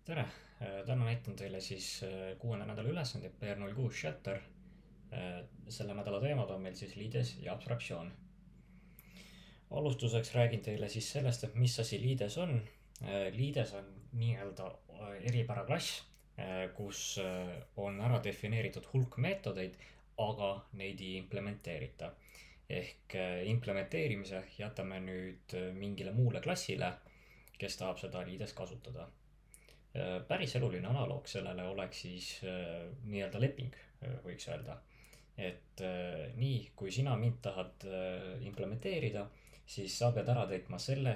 tere! Täna näitan teile siis 6. nädala ülesandeid PR06 Shatter. Selle nädala teemad on meil siis liides ja abstraktsioon. Alustuseks räägin teile siis sellest, et mis asi liides on. Liides on nii-öelda eripäraklass, kus on ära defineeritud hulk meetodeid, aga neid ei implementeerita. Ehk implementeerimise jätame nüüd mingile muule klassile, kes tahab seda liides kasutada. Päris eluline analoog sellele oleks siis nii-öelda leping, võiks öelda. Et nii, kui sina mind tahad implementeerida, siis sa pead ära täitma selle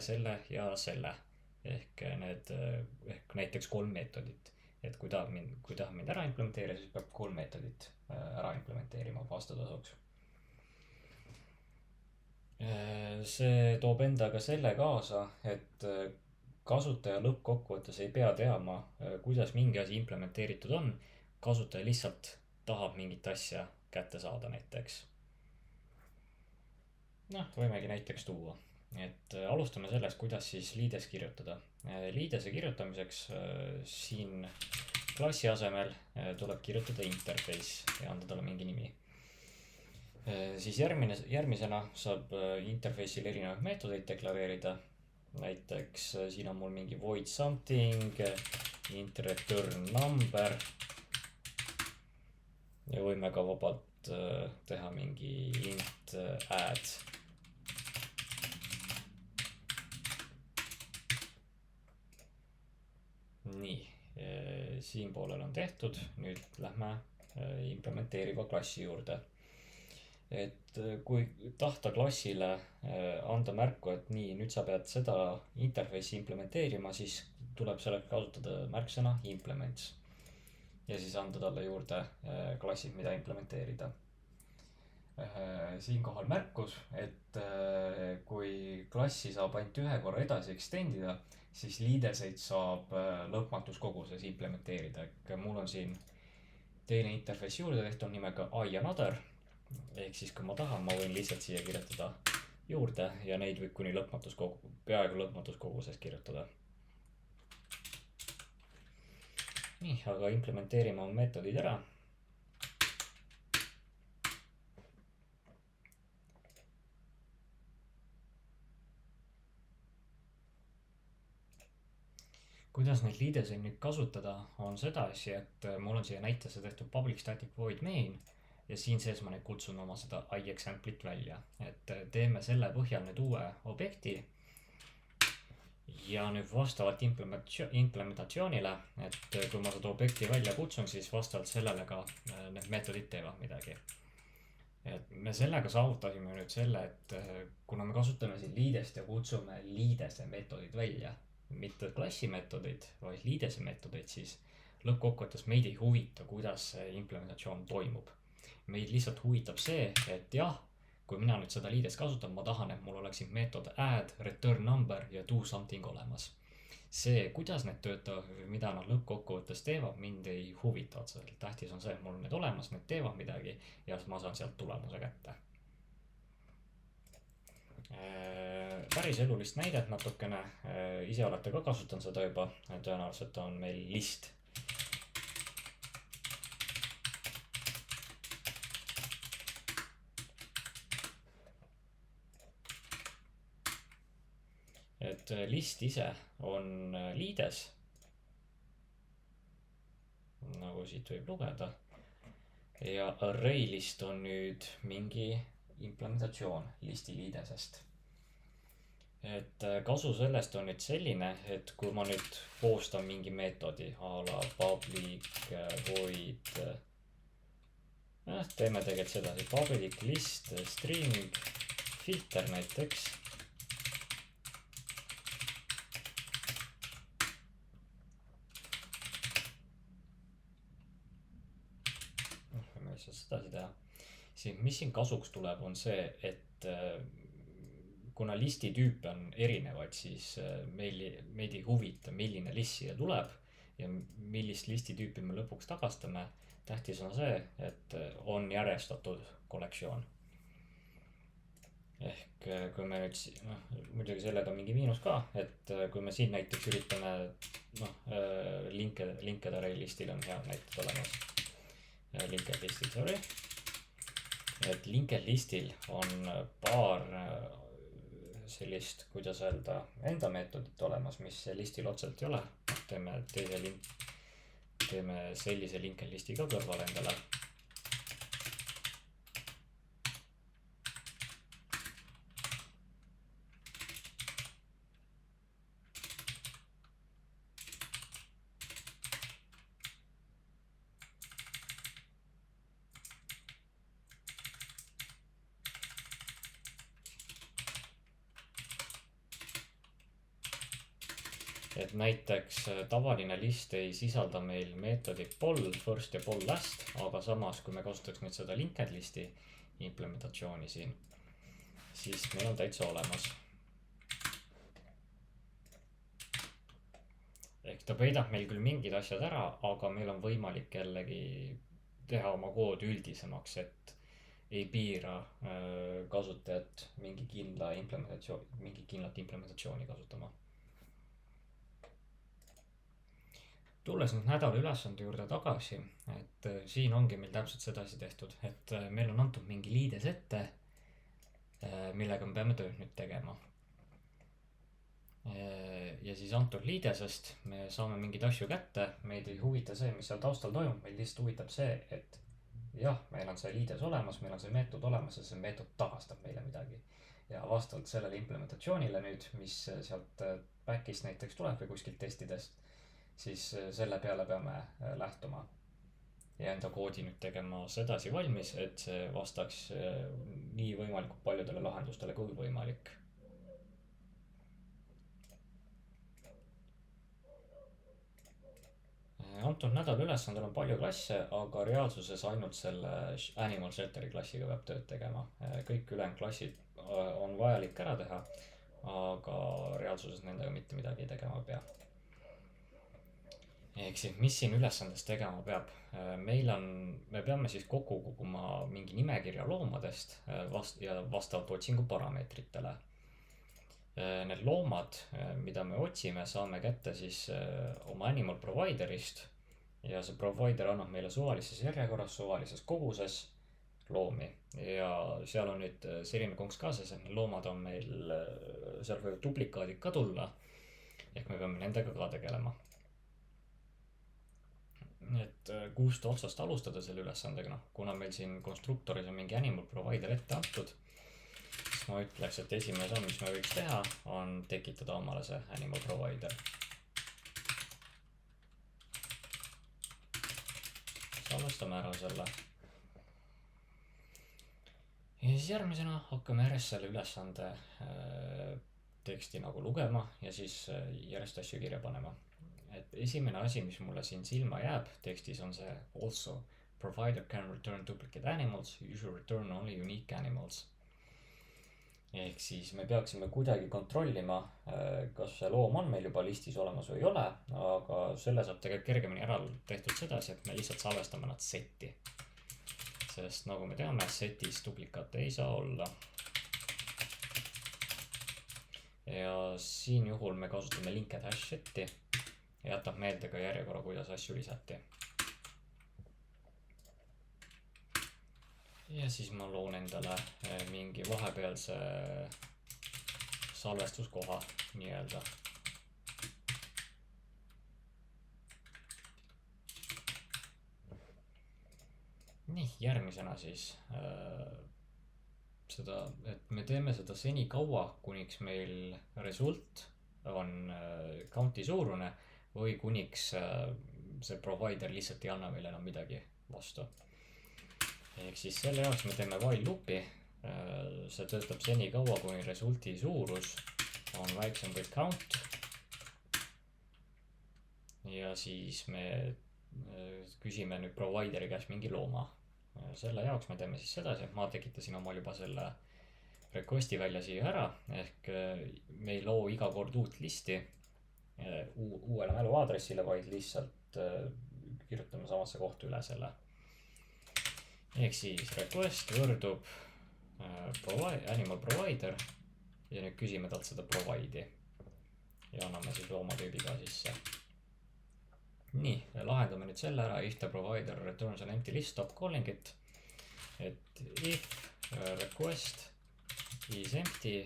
ja selle. Ehk näiteks 3 meetodit. Et kui tahab mind ära implementeerida, siis peab 3 meetodit ära implementeerima vastutasuks. See toob endaga selle kaasa, et kasutaja lõppkokkuvõttes ei pea teama, kuidas mingi asi implementeeritud on. Kasutaja lihtsalt tahab mingit asja kätte saada näiteks. Võimegi näiteks tuua. Et alustame sellest, kuidas siis liides kirjutada. Liidese kirjutamiseks siin klassi asemel tuleb kirjutada interface ja anda talle mingi nimi. Siis järgmisena saab interface'il erinevaid meetodeid deklareerida. Näiteks siin on mul mingi void something, int return number. Ja võime ka vabalt teha mingi int add. Nii, siin poolel on tehtud. Nüüd lähme implementeeriva klassi juurde. Et kui tahta klassile anda märku, et nii, nüüd sa pead seda interface'i implementeerima, siis tuleb selleks kasutada märksõna implements. Ja siis anda talle juurde klassid, mida implementeerida. Siinkohal märkus, et kui klassi saab ainult ühe korra edasi extendida, siis liideseid saab lõpmatus koguses implementeerida. Mul on siin teine interface juurde tehtud nimega iAnother. Ehk siis kui ma tahan, ma võin lihtsalt siia kirjutada juurde ja neid võib kuni peaaegu lõpmatus koguses kirjutada. Nii, aga implementeerime on meetodid ära. Kuidas neid liideseid nüüd kasutada on seda asja, et mul on siia näitesse tehtud public static void main. Ja siin sees ma nüüd kutsun oma seda iExample'it välja. Et teeme selle põhjal nüüd uue objekti. Ja nüüd vastavalt implementatsioonile, et kui ma seda objekti välja kutsun, siis vastavalt sellele ka need meetodid teevad midagi. Et me sellega saavutasime nüüd selle, et kuna me kasutame siin liidest ja kutsume liidese meetodid välja, mitte klassi meetodid, vaid liidese meetodeid, siis lõppkokkuvõttes meid ei huvita, kuidas see implementatsioon toimub. Meid lihtsalt huvitab see, et jah, kui mina nüüd seda liides kasutan, ma tahan, et mul oleksid meetod add, return number ja do something olemas. See, kuidas need töötavad, mida nad lõppkokkuvõttes teevad, mind ei huvita otseselt. Tähtis on see, et mul on need olemas, need teevad midagi ja ma saan sealt tulemuse kätte. Päris elulist näidet natukene, ise olete ka kasutanud seda juba, tõenäoliselt on meil list. Et list ise on liides, nagu siit võib lugeda, ja array list on nüüd mingi implementatsioon listi liidesest. Et kasu sellest on nüüd selline, et kui ma nüüd poostan mingi meetodi a la public void, teeme tegelikult sedasi public list string filter näiteks. Võime lihtsalt sedasi teha. Mis siin kasuks tuleb on see, et kuna listi tüüpe on erinevaid, siis meid ei huvita, milline list siia tuleb ja millist listi tüüpi me lõpuks tagastame. Tähtis on see, et on järjestatud kollektsioon. ehk kui me nüüd muidugi sellega on mingi miinus ka, et kui me siin näiteks üritame linked array listil on head näited olemas. Linked listil, sorry. Et linked listil on paar sellist, kuidas öelda, enda meetodit olemas, mis listil otseselt ei ole. Teeme sellise linked listi ka kõrvale endale. Et näiteks tavaline list ei sisalda meil meetodit poll, first ja poll last, aga samas kui me kasutaks nüüd seda linked listi implementatsiooni siin, siis meil on täitsa olemas. Ehk ta peidab meil küll mingid asjad ära, aga meil on võimalik jällegi teha oma koodi üldisemaks, et ei piira kasutajat mingi kindlat implementatsiooni kasutama. Tulles nüüd nädala ülesande juurde tagasi, et siin ongi meil täpselt sedasi tehtud, et meil on antud mingi liides ette, millega me peame tööd nüüd tegema. Ja siis antud liidesest me saame mingeid asju kätte, meid ei huvita see, mis seal taustal toimub, meil lihtsalt huvitab see, et jah, meil on see liides olemas, meil on see meetod olemas ja see meetod tagastab meile midagi. Ja vastavalt sellele implementatsioonile nüüd, mis sealt back'ist näiteks tuleb või kuskilt testidest, siis selle peale peame lähtuma ja enda koodi nüüd tegema sedasi valmis, et see vastaks nii võimalikult paljudele lahendustele kui võimalik. Antud nädala ülesandel on palju klasse, aga reaalsuses ainult selle animal shelteri klassiga peab tööd tegema. Kõik ülejäänud klassid on vajalik ära teha, aga reaalsuses nendega mitte midagi tegema pea. Ehk siis, mis siin ülesandes tegema peab? Me peame siis kokku koguma mingi nimekirja loomadest ja vastavalt otsingu parameetritele. Need loomad, mida me otsime, saame kätte siis oma animal providerist ja see provider annab meile suvalises järjekorras, suvalises koguses loomi. Ja seal on nüüd selline konks ka sees, et need loomad on meil, seal võivad duplikaadid ka tulla, ehk me peame nendega ka tegelema. Et kust otsast alustada selle ülesandega, kuna meil siin konstruktoris on mingi animal provider ette antud, siis ma ütleks, et esimene samm, mis me võiks teha, on tekitada omale see animal provider. Salvestame ära selle. Ja siis järgmisena hakkame järjest selle ülesande teksti nagu lugema ja siis järjest asju kirja panema. Et esimene asi, mis mulle siin silma jääb tekstis on see also provider can return duplicate animals, you should return only unique animals. Ehk siis me peaksime kuidagi kontrollima, kas see loom on meil juba listis olemas või ei ole, aga selle saab tegelikult kergemini ära tehtud sedasi, et me lihtsalt salvestame nad setti. Sest nagu me teame, setis duplikaate ei saa olla. Ja siin juhul me kasutame linked hash setti. Ja jätab meelde ka järjekorra, kuidas asju lisati. Ja siis ma loon endale mingi vahepealse salvestuskoha nii-öelda. Nii, järgmisena siis seda, et me teeme seda seni kaua, kuniks meil result on counti suurune või kuniks see provider lihtsalt ei anna meile enam midagi vastu. Ehk siis selle jaoks me teeme while loopi. See töötab seni kaua, kuni resulti suurus on väiksem kui count. Ja siis me küsime nüüd provideri käest mingi looma. Selle jaoks me teeme siis sedasi, et ma tekitasin omal juba selle requesti välja siia ära, ehk me ei loo iga kord uut listi uuele mäluaadressile, vaid lihtsalt kirjutame samasse kohta üle selle. Ehk siis request võrdub animal provider ja nüüd küsime talt seda provide'i ja anname siis loomatüübi ka sisse. Nii, lahendame nüüd selle ära. If the provider returns an empty list, stop calling it. Et if request is empty,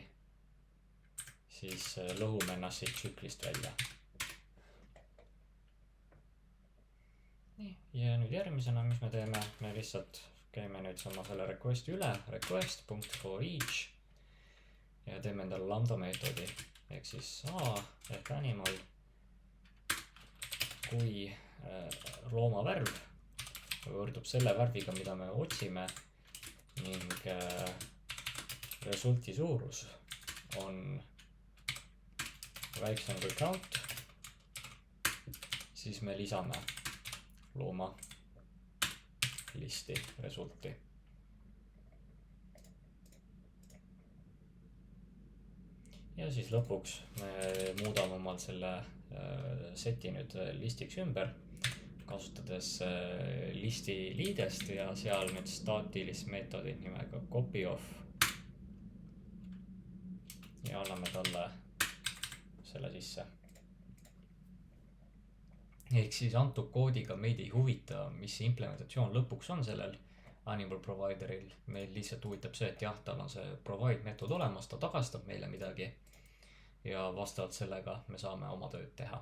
siis lõhume ennast siit tsüklist välja. Nii, ja nüüd järgmisena, mis me teeme, me lihtsalt käime nüüd sama selle requesti üle, request.forEach ja teeme endale lambda meetodi ehk siis a ehk animal kui looma värv võrdub selle värviga, mida me otsime ning resulti suurus on väiksem kui count, siis me lisame looma listi resulti. Ja siis lõpuks me muudame omalt selle seti nüüd listiks ümber, kasutades listi liidest ja seal nüüd staatilist meetodit nimega copyof ja anname talle selle sisse. Ehk siis antud koodiga meid ei huvita, mis implementatsioon lõpuks on sellel animal provideril. Meil lihtsalt huvitab see, et jah, tal on see provide meetod olemas, ta tagastab meile midagi ja vastavalt sellega me saame oma tööd teha.